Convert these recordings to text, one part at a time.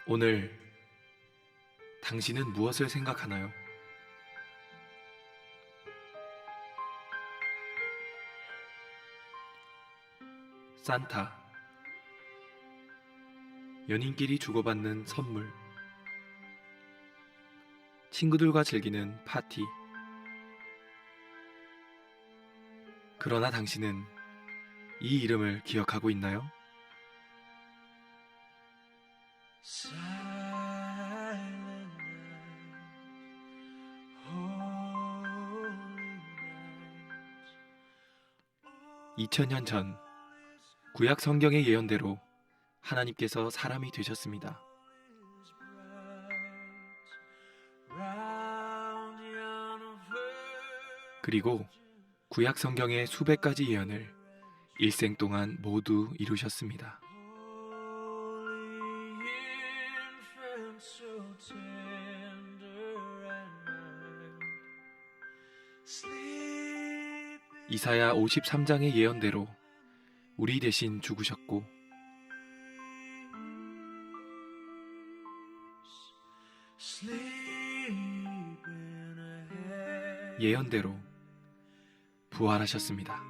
오늘 당신은 무엇을 생각하나요? 산타, 연인끼리 주고받는 선물, 친구들과 즐기는 파티. 그러나 당신은 이 이름을 기억하고 있나요? Silent night, holy night. 2000년 전 구약 성경의 예언대로 하나님께서 사람이 되셨습니다. Round yon 그리고 구약 성경의 수백 가지 예언을 일생 동안 모두 이루셨습니다. holy infant, so tender and mild. Sleep 이사야 53장의 예언대로 우리 대신 죽으셨고 sleep in a heaven. 예언대로 부활하셨습니다.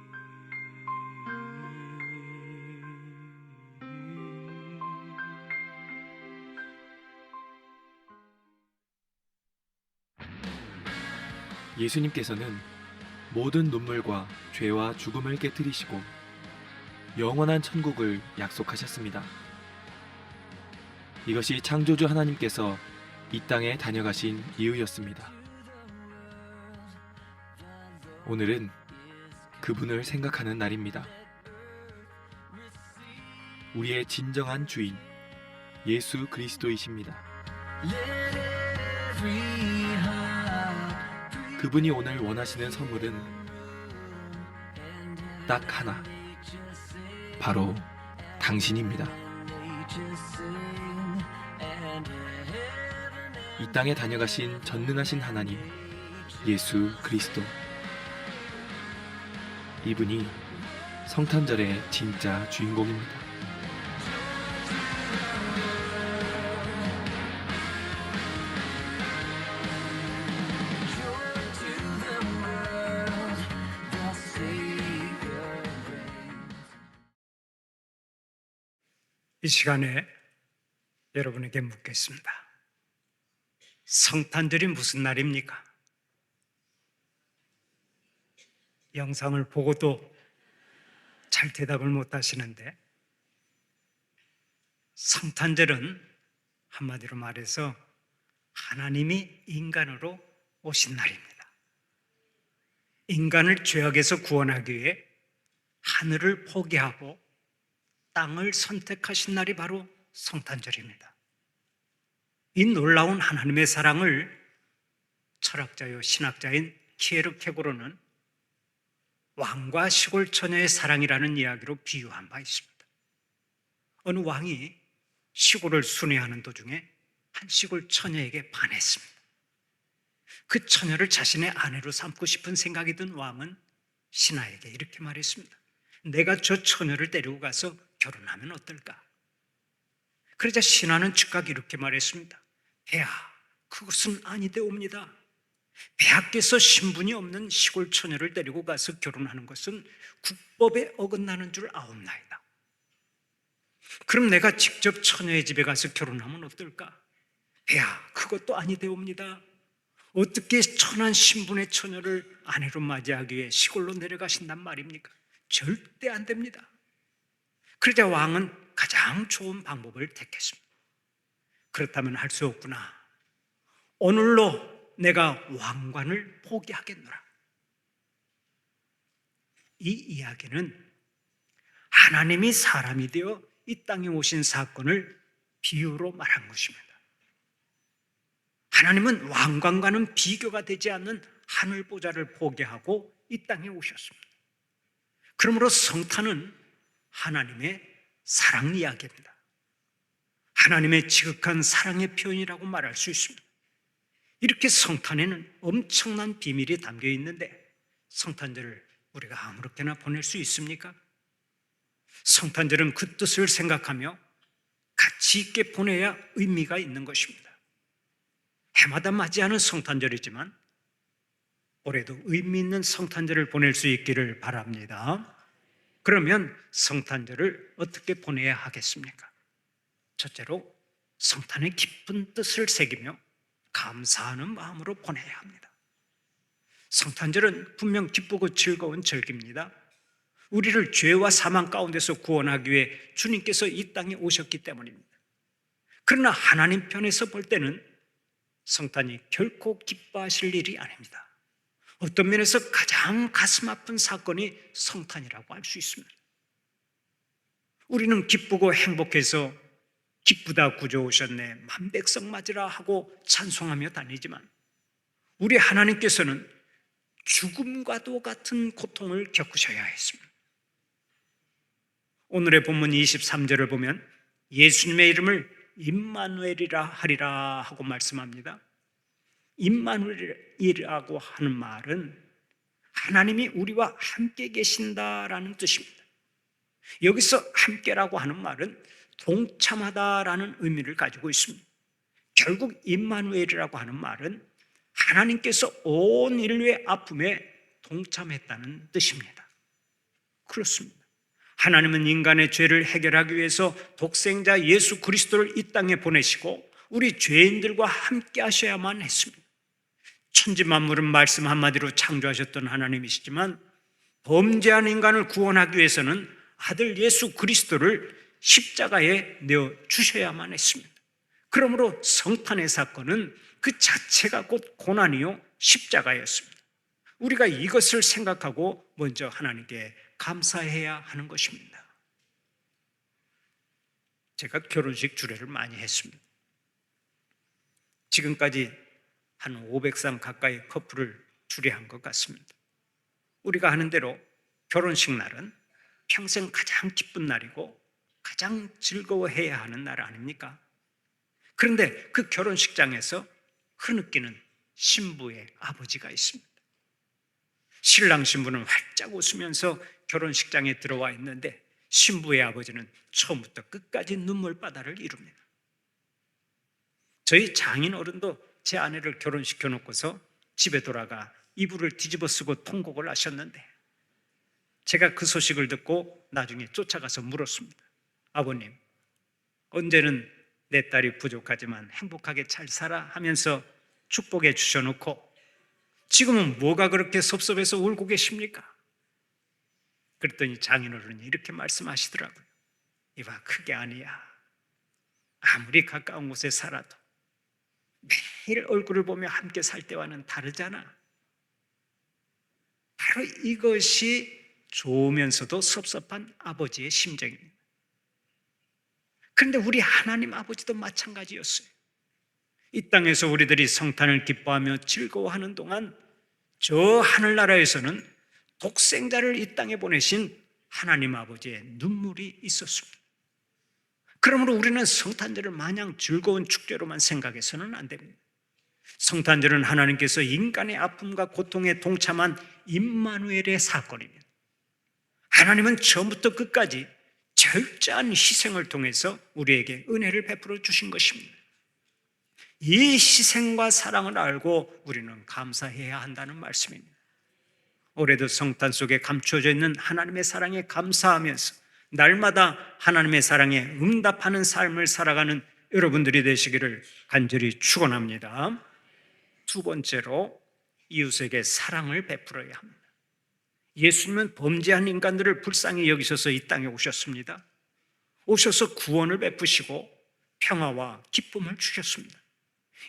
예수님께서는 모든 눈물과 죄와 죽음을 깨뜨리시고 영원한 천국을 약속하셨습니다. 이것이 창조주 하나님께서 이 땅에 다녀가신 이유였습니다. 오늘은 그분을 생각하는 날입니다. 우리의 진정한 주인 예수 그리스도이십니다. 그분이 오늘 원하시는 선물은 딱 하나, 바로 당신입니다. 이 땅에 다녀가신 전능하신 하나님 예수 그리스도, 이분이 성탄절의 진짜 주인공입니다. 이 시간에 여러분에게 묻겠습니다. 성탄절이 무슨 날입니까? 영상을 보고도 잘 대답을 못 하시는데, 성탄절은 한마디로 말해서 하나님이 인간으로 오신 날입니다. 인간을 죄악에서 구원하기 위해 하늘을 포기하고 땅을 선택하신 날이 바로 성탄절입니다. 이 놀라운 하나님의 사랑을 철학자요 신학자인 키에르케고르는 왕과 시골 처녀의 사랑이라는 이야기로 비유한 바 있습니다. 어느 왕이 시골을 순회하는 도중에 한 시골 처녀에게 반했습니다. 그 처녀를 자신의 아내로 삼고 싶은 생각이 든 왕은 신하에게 이렇게 말했습니다. 내가 저 처녀를 데리고 가서 결혼하면 어떨까? 그러자 신하는 즉각 이렇게 말했습니다. 폐하, 그것은 아니되옵니다. 폐하께서 신분이 없는 시골 처녀를 데리고 가서 결혼하는 것은 국법에 어긋나는 줄 아옵나이다. 그럼 내가 직접 처녀의 집에 가서 결혼하면 어떨까? 폐하, 그것도 아니되옵니다. 어떻게 천한 신분의 처녀를 아내로 맞이하기 위해 시골로 내려가신단 말입니까? 절대 안 됩니다. 그러자 왕은 가장 좋은 방법을 택했습니다. 그렇다면 할 수 없구나. 오늘로 내가 왕관을 포기하겠노라. 이 이야기는 하나님이 사람이 되어 이 땅에 오신 사건을 비유로 말한 것입니다. 하나님은 왕관과는 비교가 되지 않는 하늘 보좌를 포기하고 이 땅에 오셨습니다. 그러므로 성탄은 하나님의 사랑 이야기입니다. 하나님의 지극한 사랑의 표현이라고 말할 수 있습니다. 이렇게 성탄에는 엄청난 비밀이 담겨 있는데 성탄절을 우리가 아무렇게나 보낼 수 있습니까? 성탄절은 그 뜻을 생각하며 가치 있게 보내야 의미가 있는 것입니다. 해마다 맞이하는 성탄절이지만 올해도 의미 있는 성탄절을 보낼 수 있기를 바랍니다. 그러면 성탄절을 어떻게 보내야 하겠습니까? 첫째로 성탄의 깊은 뜻을 새기며 감사하는 마음으로 보내야 합니다. 성탄절은 분명 기쁘고 즐거운 절기입니다. 우리를 죄와 사망 가운데서 구원하기 위해 주님께서 이 땅에 오셨기 때문입니다. 그러나 하나님 편에서 볼 때는 성탄이 결코 기뻐하실 일이 아닙니다. 어떤 면에서 가장 가슴 아픈 사건이 성탄이라고 할 수 있습니다. 우리는 기쁘고 행복해서 기쁘다 구주 오셨네 만백성 맞으라 하고 찬송하며 다니지만 우리 하나님께서는 죽음과도 같은 고통을 겪으셔야 했습니다. 오늘의 본문 23절을 보면 예수님의 이름을 임마누엘이라 하리라 하고 말씀합니다. 임마누엘이라고 하는 말은 하나님이 우리와 함께 계신다라는 뜻입니다. 여기서 함께라고 하는 말은 동참하다라는 의미를 가지고 있습니다. 결국 임마누엘이라고 하는 말은 하나님께서 온 인류의 아픔에 동참했다는 뜻입니다. 그렇습니다. 하나님은 인간의 죄를 해결하기 위해서 독생자 예수 그리스도를 이 땅에 보내시고 우리 죄인들과 함께 하셔야만 했습니다. 천지 만물은 말씀 한마디로 창조하셨던 하나님이시지만 범죄한 인간을 구원하기 위해서는 아들 예수 그리스도를 십자가에 내어 주셔야만 했습니다. 그러므로 성탄의 사건은 그 자체가 곧 고난이요 십자가였습니다. 우리가 이것을 생각하고 먼저 하나님께 감사해야 하는 것입니다. 제가 결혼식 주례를 많이 했습니다. 지금까지 한 500상 가까이 커플을 주례한 것 같습니다. 우리가 하는 대로 결혼식 날은 평생 가장 기쁜 날이고 가장 즐거워해야 하는 날 아닙니까? 그런데 그 결혼식장에서 흐느끼는 신부의 아버지가 있습니다. 신랑 신부는 활짝 웃으면서 결혼식장에 들어와 있는데 신부의 아버지는 처음부터 끝까지 눈물바다를 이룹니다. 저희 장인 어른도 제 아내를 결혼시켜 놓고서 집에 돌아가 이불을 뒤집어 쓰고 통곡을 하셨는데 제가 그 소식을 듣고 나중에 쫓아가서 물었습니다. 아버님, 언제는 내 딸이 부족하지만 행복하게 잘 살아 하면서 축복해 주셔놓고 지금은 뭐가 그렇게 섭섭해서 울고 계십니까? 그랬더니 장인어른이 이렇게 말씀하시더라고요. 이봐, 그게 아니야. 아무리 가까운 곳에 살아도 매일 얼굴을 보며 함께 살 때와는 다르잖아. 바로 이것이 좋으면서도 섭섭한 아버지의 심정입니다. 그런데 우리 하나님 아버지도 마찬가지였어요. 이 땅에서 우리들이 성탄을 기뻐하며 즐거워하는 동안 저 하늘나라에서는 독생자를 이 땅에 보내신 하나님 아버지의 눈물이 있었습니다. 그러므로 우리는 성탄절을 마냥 즐거운 축제로만 생각해서는 안 됩니다. 성탄절은 하나님께서 인간의 아픔과 고통에 동참한 임마누엘의 사건입니다. 하나님은 처음부터 끝까지 철저한 희생을 통해서 우리에게 은혜를 베풀어 주신 것입니다. 이 희생과 사랑을 알고 우리는 감사해야 한다는 말씀입니다. 올해도 성탄 속에 감추어져 있는 하나님의 사랑에 감사하면서 날마다 하나님의 사랑에 응답하는 삶을 살아가는 여러분들이 되시기를 간절히 축원합니다. 두 번째로 이웃에게 사랑을 베풀어야 합니다. 예수님은 범죄한 인간들을 불쌍히 여기셔서 이 땅에 오셨습니다. 오셔서 구원을 베푸시고 평화와 기쁨을 주셨습니다.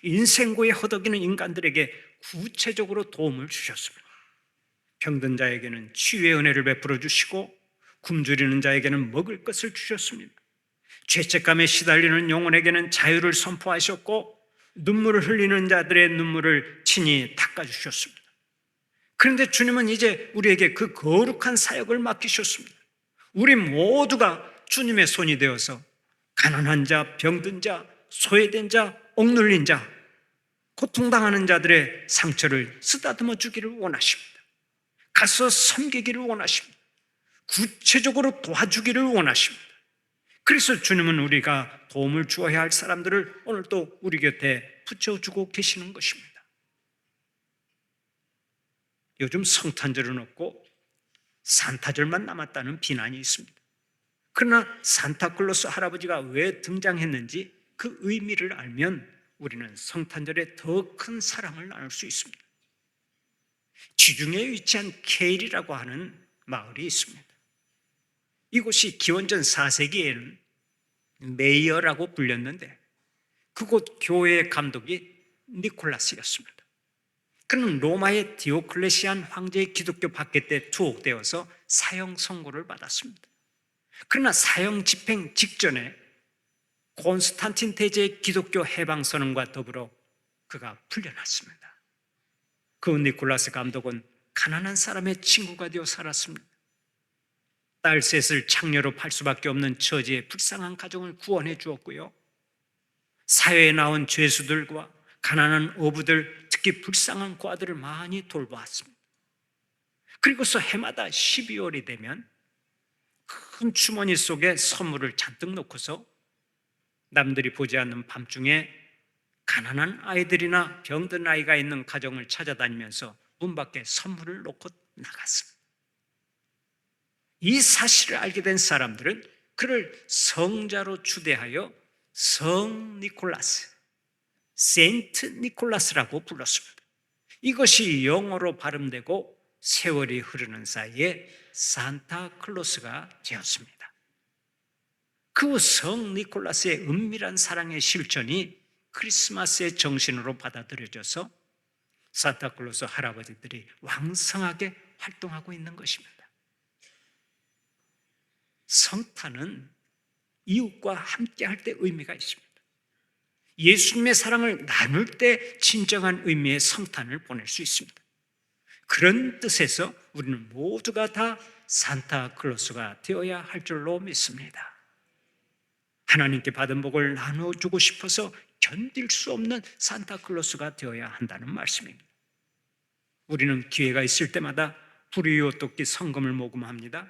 인생고에 허덕이는 인간들에게 구체적으로 도움을 주셨습니다. 병든 자에게는 치유의 은혜를 베풀어 주시고 굶주리는 자에게는 먹을 것을 주셨습니다. 죄책감에 시달리는 영혼에게는 자유를 선포하셨고 눈물을 흘리는 자들의 눈물을 친히 닦아주셨습니다. 그런데 주님은 이제 우리에게 그 거룩한 사역을 맡기셨습니다. 우리 모두가 주님의 손이 되어서 가난한 자, 병든 자, 소외된 자, 억눌린 자, 고통당하는 자들의 상처를 쓰다듬어 주기를 원하십니다. 가서 섬기기를 원하십니다. 구체적으로 도와주기를 원하십니다. 그래서 주님은 우리가 도움을 주어야 할 사람들을 오늘 또 우리 곁에 붙여주고 계시는 것입니다. 요즘 성탄절은 없고 산타절만 남았다는 비난이 있습니다. 그러나 산타클로스 할아버지가 왜 등장했는지 그 의미를 알면 우리는 성탄절에 더 큰 사랑을 나눌 수 있습니다. 지중해에 위치한 케일이라고 하는 마을이 있습니다. 이곳이 기원전 4세기에는 메이어라고 불렸는데 그곳 교회의 감독이 니콜라스였습니다. 그는 로마의 디오클레시안 황제의 기독교 박해 때 투옥되어서 사형 선고를 받았습니다. 그러나 사형 집행 직전에 콘스탄틴 대제의 기독교 해방선언과 더불어 그가 풀려났습니다. 그 니콜라스 감독은 가난한 사람의 친구가 되어 살았습니다. 딸 셋을 창녀로 팔 수밖에 없는 처지의 불쌍한 가정을 구원해 주었고요. 사회에 나온 죄수들과 가난한 어부들, 특히 불쌍한 과들을 많이 돌보았습니다. 그리고서 해마다 12월이 되면 큰 주머니 속에 선물을 잔뜩 넣고서 남들이 보지 않는 밤중에 가난한 아이들이나 병든 아이가 있는 가정을 찾아다니면서 문 밖에 선물을 놓고 나갔습니다. 이 사실을 알게 된 사람들은 그를 성자로 추대하여 성 니콜라스, 세인트 니콜라스라고 불렀습니다. 이것이 영어로 발음되고 세월이 흐르는 사이에 산타클로스가 되었습니다. 그 성 니콜라스의 은밀한 사랑의 실천이 크리스마스의 정신으로 받아들여져서 산타클로스 할아버지들이 왕성하게 활동하고 있는 것입니다. 성탄은 이웃과 함께 할 때 의미가 있습니다. 예수님의 사랑을 나눌 때 진정한 의미의 성탄을 보낼 수 있습니다. 그런 뜻에서 우리는 모두가 다 산타클로스가 되어야 할 줄로 믿습니다. 하나님께 받은 복을 나눠주고 싶어서 견딜 수 없는 산타클로스가 되어야 한다는 말씀입니다. 우리는 기회가 있을 때마다 불의요 돕기 성금을 모금합니다.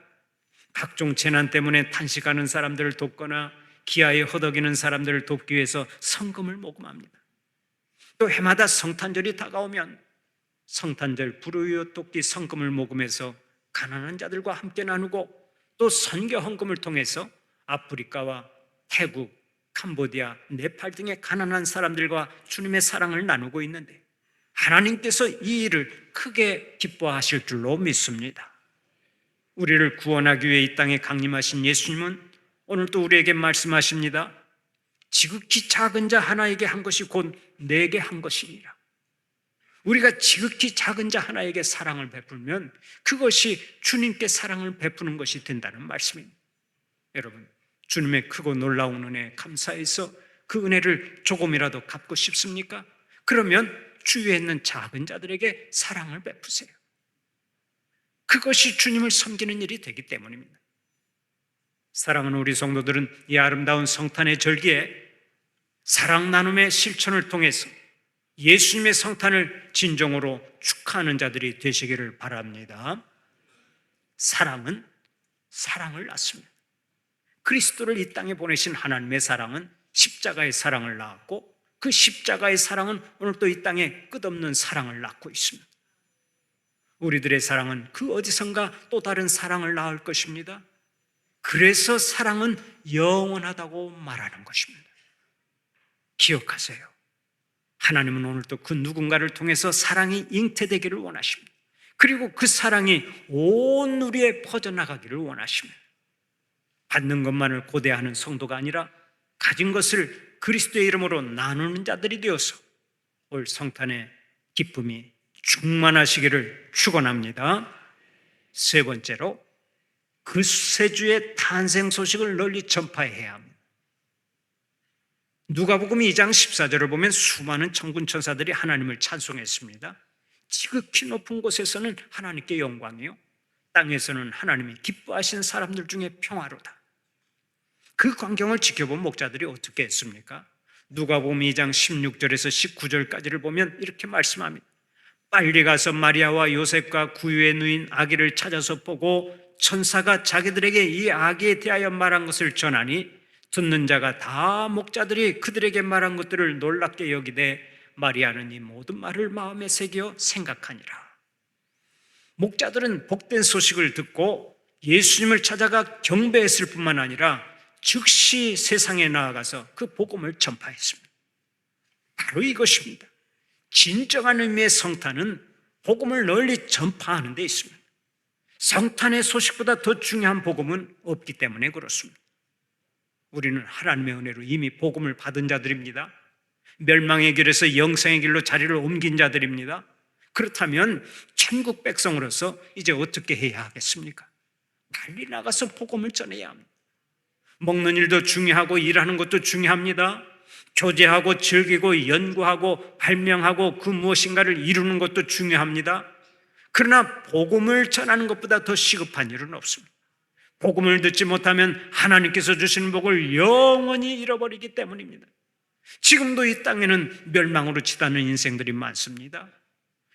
각종 재난 때문에 탄식하는 사람들을 돕거나 기아에 허덕이는 사람들을 돕기 위해서 성금을 모금합니다. 또 해마다 성탄절이 다가오면 성탄절 불의요 돕기 성금을 모금해서 가난한 자들과 함께 나누고 또 선교 헌금을 통해서 아프리카와 태국, 캄보디아, 네팔 등의 가난한 사람들과 주님의 사랑을 나누고 있는데 하나님께서 이 일을 크게 기뻐하실 줄로 믿습니다. 우리를 구원하기 위해 이 땅에 강림하신 예수님은 오늘 또 우리에게 말씀하십니다. 지극히 작은 자 하나에게 한 것이 곧 내게 한 것이니라. 우리가 지극히 작은 자 하나에게 사랑을 베풀면 그것이 주님께 사랑을 베푸는 것이 된다는 말씀입니다. 여러분, 주님의 크고 놀라운 은혜에 감사해서 그 은혜를 조금이라도 갚고 싶습니까? 그러면 주위에 있는 작은 자들에게 사랑을 베푸세요. 그것이 주님을 섬기는 일이 되기 때문입니다. 사랑하는 우리 성도들은 이 아름다운 성탄의 절기에 사랑 나눔의 실천을 통해서 예수님의 성탄을 진정으로 축하하는 자들이 되시기를 바랍니다. 사랑은 사랑을 낳습니다. 그리스도를 이 땅에 보내신 하나님의 사랑은 십자가의 사랑을 낳았고 그 십자가의 사랑은 오늘 또 이 땅에 끝없는 사랑을 낳고 있습니다. 우리들의 사랑은 그 어디선가 또 다른 사랑을 낳을 것입니다. 그래서 사랑은 영원하다고 말하는 것입니다. 기억하세요. 하나님은 오늘도 그 누군가를 통해서 사랑이 잉태되기를 원하십니다. 그리고 그 사랑이 온 우리에 퍼져나가기를 원하십니다. 받는 것만을 고대하는 성도가 아니라 가진 것을 그리스도의 이름으로 나누는 자들이 되어서 올 성탄의 기쁨이 충만하시기를 축원합니다. 세 번째로 그리스도의 탄생 소식을 널리 전파해야 합니다. 누가복음 2장 14절을 보면 수많은 천군 천사들이 하나님을 찬송했습니다. 지극히 높은 곳에서는 하나님께 영광이요 땅에서는 하나님이 기뻐하신 사람들 중에 평화로다. 그 광경을 지켜본 목자들이 어떻게 했습니까? 누가복음 2장 16절에서 19절까지를 보면 이렇게 말씀합니다. 빨리 가서 마리아와 요셉과 구유에 누인 아기를 찾아서 보고 천사가 자기들에게 이 아기에 대하여 말한 것을 전하니 듣는 자가 다 목자들이 그들에게 말한 것들을 놀랍게 여기되 마리아는 이 모든 말을 마음에 새겨 생각하니라. 목자들은 복된 소식을 듣고 예수님을 찾아가 경배했을 뿐만 아니라 즉시 세상에 나아가서 그 복음을 전파했습니다. 바로 이것입니다. 진정한 의미의 성탄은 복음을 널리 전파하는 데 있습니다. 성탄의 소식보다 더 중요한 복음은 없기 때문에 그렇습니다. 우리는 하나님의 은혜로 이미 복음을 받은 자들입니다. 멸망의 길에서 영생의 길로 자리를 옮긴 자들입니다. 그렇다면 천국 백성으로서 이제 어떻게 해야 하겠습니까? 빨리 나가서 복음을 전해야 합니다. 먹는 일도 중요하고 일하는 것도 중요합니다. 교제하고 즐기고 연구하고 발명하고 그 무엇인가를 이루는 것도 중요합니다. 그러나 복음을 전하는 것보다 더 시급한 일은 없습니다. 복음을 듣지 못하면 하나님께서 주시는 복을 영원히 잃어버리기 때문입니다. 지금도 이 땅에는 멸망으로 치닫는 인생들이 많습니다.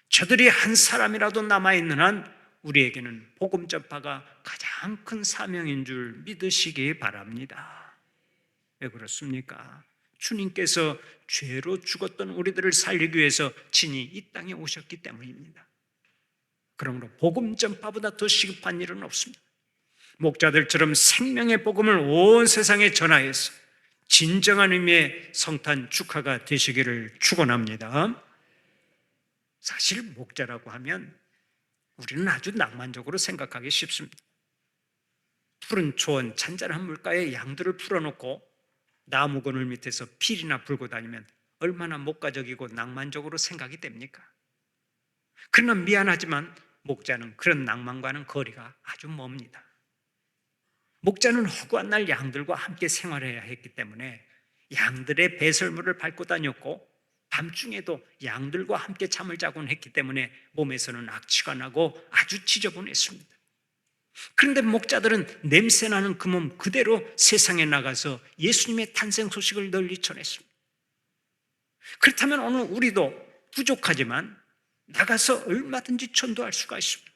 저들이 한 사람이라도 남아있는 한 우리에게는 복음 전파가 가장 큰 사명인 줄 믿으시기 바랍니다. 왜 그렇습니까? 주님께서 죄로 죽었던 우리들을 살리기 위해서 친히 이 땅에 오셨기 때문입니다. 그러므로 복음 전파보다 더 시급한 일은 없습니다. 목자들처럼 생명의 복음을 온 세상에 전하여서 진정한 의미의 성탄 축하가 되시기를 축원합니다. 사실 목자라고 하면 우리는 아주 낭만적으로 생각하기 쉽습니다. 푸른 초원 잔잔한 물가에 양들을 풀어놓고 나무 그늘 밑에서 필이나 불고 다니면 얼마나 목가적이고 낭만적으로 생각이 됩니까? 그러나 미안하지만 목자는 그런 낭만과는 거리가 아주 멉니다. 목자는 허구한 날 양들과 함께 생활해야 했기 때문에 양들의 배설물을 밟고 다녔고 밤중에도 양들과 함께 잠을 자곤 했기 때문에 몸에서는 악취가 나고 아주 지저분했습니다. 그런데 목자들은 냄새나는 그 몸 그대로 세상에 나가서 예수님의 탄생 소식을 널리 전했습니다. 그렇다면 오늘 우리도 부족하지만 나가서 얼마든지 전도할 수가 있습니다.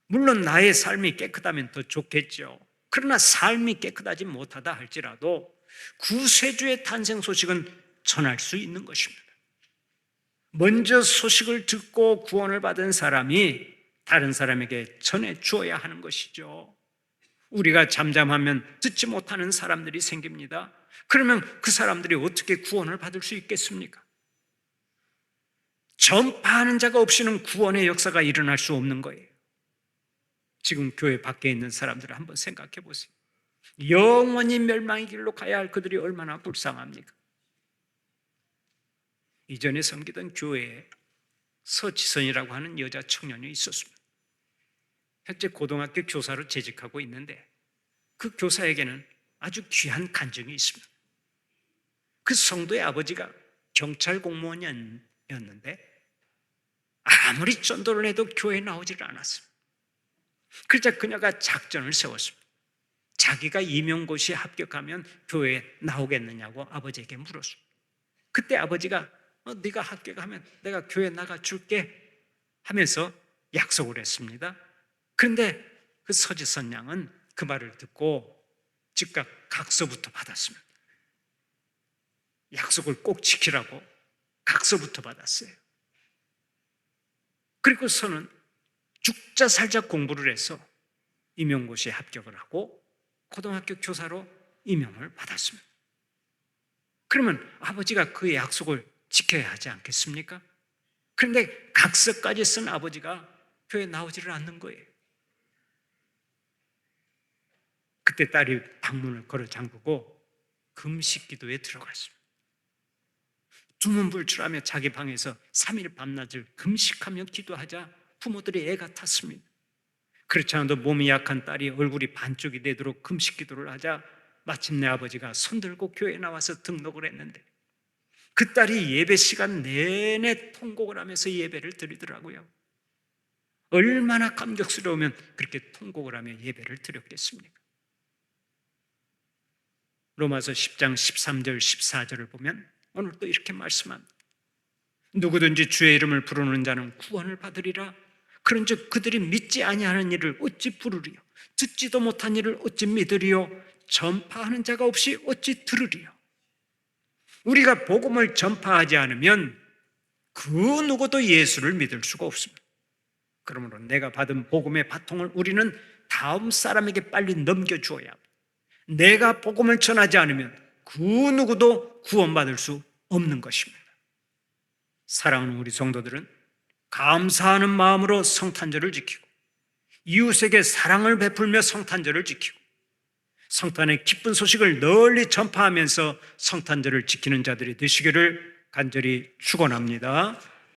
물론 나의 삶이 깨끗하면 더 좋겠죠. 그러나 삶이 깨끗하지 못하다 할지라도 구세주의 탄생 소식은 전할 수 있는 것입니다. 먼저 소식을 듣고 구원을 받은 사람이 다른 사람에게 전해 주어야 하는 것이죠. 우리가 잠잠하면 듣지 못하는 사람들이 생깁니다. 그러면 그 사람들이 어떻게 구원을 받을 수 있겠습니까? 전파하는 자가 없이는 구원의 역사가 일어날 수 없는 거예요. 지금 교회 밖에 있는 사람들을 한번 생각해 보세요. 영원히 멸망의 길로 가야 할 그들이 얼마나 불쌍합니까? 이전에 섬기던 교회에 서지선이라고 하는 여자 청년이 있었습니다. 현재 고등학교 교사로 재직하고 있는데 그 교사에게는 아주 귀한 간증이 있습니다. 그 성도의 아버지가 경찰 공무원이었는데 아무리 전도를 해도 교회에 나오질 않았습니다. 그러자 그녀가 작전을 세웠습니다. 자기가 임용고시에 합격하면 교회에 나오겠느냐고 아버지에게 물었습니다. 그때 아버지가 네가 합격하면 내가 교회 나가줄게 하면서 약속을 했습니다. 그런데 그 서지선 양은 그 말을 듣고 즉각 각서부터 받았습니다. 약속을 꼭 지키라고 각서부터 받았어요. 그리고서는 죽자 살자 공부를 해서 임용고시에 합격을 하고 고등학교 교사로 임용을 받았습니다. 그러면 아버지가 그 약속을 지켜야 하지 않겠습니까? 그런데 각서까지 쓴 아버지가 교회에 나오지를 않는 거예요. 그때 딸이 방문을 걸어 잠그고 금식 기도에 들어갔습니다. 두문불출하며 자기 방에서 3일 밤낮을 금식하며 기도하자 부모들이 애가 탔습니다. 그렇지 않아도 몸이 약한 딸이 얼굴이 반쪽이 되도록 금식 기도를 하자 마침내 아버지가 손들고 교회에 나와서 등록을 했는데 그 딸이 예배 시간 내내 통곡을 하면서 예배를 드리더라고요. 얼마나 감격스러우면 그렇게 통곡을 하며 예배를 드렸겠습니까? 로마서 10장 13절 14절을 보면 오늘 또 이렇게 말씀합니다. 누구든지 주의 이름을 부르는 자는 구원을 받으리라. 그런즉 그들이 믿지 아니하는 일을 어찌 부르리요? 듣지도 못한 일을 어찌 믿으리요? 전파하는 자가 없이 어찌 들으리요? 우리가 복음을 전파하지 않으면 그 누구도 예수를 믿을 수가 없습니다. 그러므로 내가 받은 복음의 바통을 우리는 다음 사람에게 빨리 넘겨주어야 합니다. 내가 복음을 전하지 않으면 그 누구도 구원받을 수 없는 것입니다. 사랑하는 우리 성도들은 감사하는 마음으로 성탄절을 지키고 이웃에게 사랑을 베풀며 성탄절을 지키고 성탄의 기쁜 소식을 널리 전파하면서 성탄절을 지키는 자들이 되시기를 간절히 축원합니다.